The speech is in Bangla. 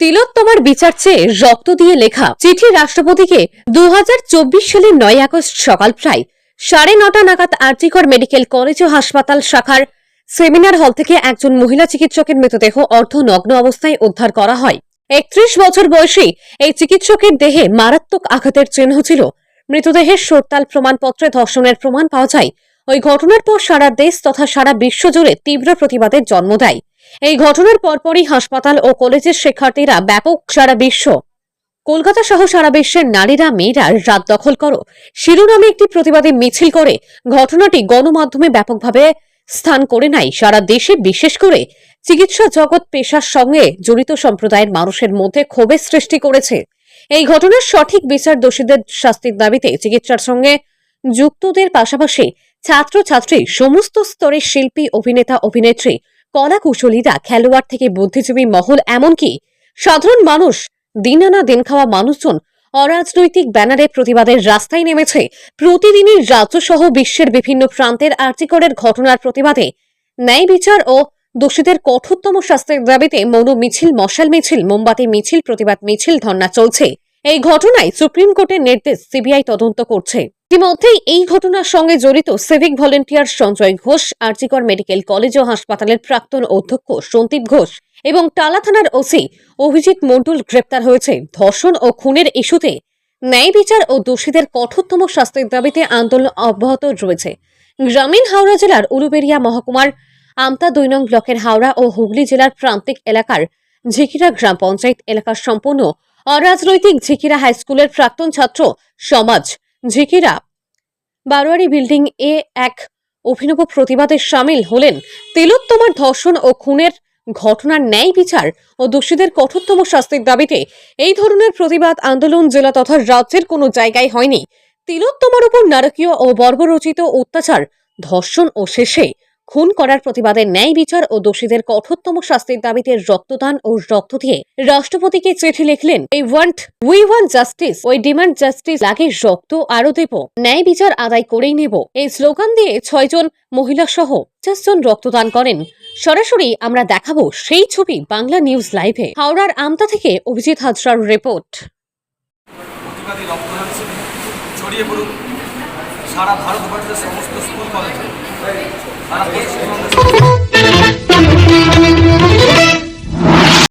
তিলোত্তমার বিচার চেয়ে রক্ত দিয়ে লেখা চিঠি রাষ্ট্রপতিকে 2024 সালের 9 আগস্ট সকাল প্রায় 9:30 নাগাদ আরজিকর মেডিকেল কলেজ ও হাসপাতাল শাখার সেমিনার হল থেকে একজন মহিলা চিকিৎসকের মৃতদেহ অর্ধনগ্ন অবস্থায় উদ্ধার করা হয়। 31 বছর বয়সী এই চিকিৎসকের দেহে মারাত্মক আঘাতের চিহ্ন ছিল। মৃতদেহের সরতাল প্রমাণপত্রে ধর্ষণের প্রমাণ পাওয়া যায়। ওই ঘটনার পর সারা দেশ তথা সারা বিশ্ব জুড়ে তীব্র প্রতিবাদের জন্ম দেয়। এই ঘটনার পরপরই হাসপাতাল ও কলেজের শিক্ষার্থীরা ব্যাপক সারা বিশ্ব কলকাতা সহ সারা বিশ্বের নারীরা মেয়েরা রাত দখল করো শিরোনামে একটি প্রতিবাদী মিছিল করে ঘটনাটি গণমাধ্যমে ব্যাপকভাবে স্থান করে নেয়। সারা দেশে বিশেষ করে চিকিৎসা জগৎ পেশার সঙ্গে জড়িত সম্প্রদায়ের মানুষের মধ্যে ক্ষোভের সৃষ্টি করেছে। এই ঘটনার সঠিক বিচার, দোষীদের শাস্তির দাবিতে চিকিৎসার সঙ্গে যুক্তদের পাশাপাশি ছাত্রছাত্রী, সমস্ত স্তরের শিল্পী, অভিনেতা, অভিনেত্রী, কলা কুশলীরা, খেলোয়াড় থেকে বুদ্ধিজীবী মহল, এমনকি সাধারণ মানুষ, দিন আনা দিন খাওয়া মানুষজন অরাজনৈতিক ব্যানারে প্রতিবাদের রাস্তায় নেমেছে। প্রতিদিনই রাজ্য সহ বিশ্বের বিভিন্ন প্রান্তের আর্জিকরের ঘটনার প্রতিবাদে ন্যায় বিচার ও দোষীদের কঠোরতম শাস্তির দাবিতে মৌন মিছিল, মশাল মিছিল, মোমবাতি মিছিল, প্রতিবাদ মিছিল, ধর্ণা চলছে। এই ঘটনায় সুপ্রিম কোর্টের নির্দেশ, সিবিআই তদন্ত করছে। ইতিমধ্যেই এই ঘটনার সঙ্গে জড়িত civic volunteer Sanjay Ghosh, RG Kar medical college ও হাসপাতালের প্রাক্তন অধ্যক্ষ সন্দীপ ঘোষ এবং টালা থানার ওসি অভিজিৎ মণ্ডল গ্রেপ্তার হয়েছে। ধর্ষণ ও খুনের ইস্যুতে ন্যায় বিচার ও দোষীদের কঠোরতম শাস্তির দাবিতে আন্দোলন অব্যাহত রয়েছে। গ্রামীণ হাওড়া জেলার উলুবেড়িয়া মহকুমার আমতা 2 নং ব্লকের হাওড়া ও হুগলি জেলার প্রান্তিক এলাকার ঝিকিরা গ্রাম পঞ্চায়েত এলাকার সম্পূর্ণ অরাজনৈতিক ঝিকিরা হাই স্কুলের প্রাক্তন ছাত্র সমাজ ঝিকিরা বারোয়ারি বিল্ডিং এ এক অভিনব প্রতিবাদে সামিল হলেন। তিলোত্তমার ধর্ষণ ও খুনের ঘটনার ন্যায় বিচার ও দোষীদের কঠোরতম শাস্তির দাবিতে এই ধরনের প্রতিবাদ আন্দোলন জেলা তথা রাজ্যের কোনো জায়গায় হয়নি। তিলোত্তমার উপর নারকীয় ও বর্বরচিত অত্যাচার, ধর্ষণ ও শেষে খুন করার প্রতিবাদে ন্যায় বিচার ও দোষীদের কঠোরতম শাস্তির দাবিতে রক্তদান ও রক্ত দিয়ে রাষ্ট্রপতিকে চিঠি লিখলেন। We want justice, we demand justice, লাগে রক্ত আরো দেব, ন্যায় বিচার আদায় করেই নেব, এই স্লোগান দিয়ে 6 জন মহিলা সহ 50 জন রক্তদান করেন। সরাসরি আমরা দেখাবো সেই ছবি বাংলা নিউজ লাইভে। হাওড়ার আমতা থেকে অভিজিৎ হাজরার রিপোর্ট। প্রতিবাদী রক্তদান ছড়িয়ে পড়ুন সারা ভারতবর্ষের সমস্ত স্কুল কলেজে, সারা পশ্চিমবঙ্গের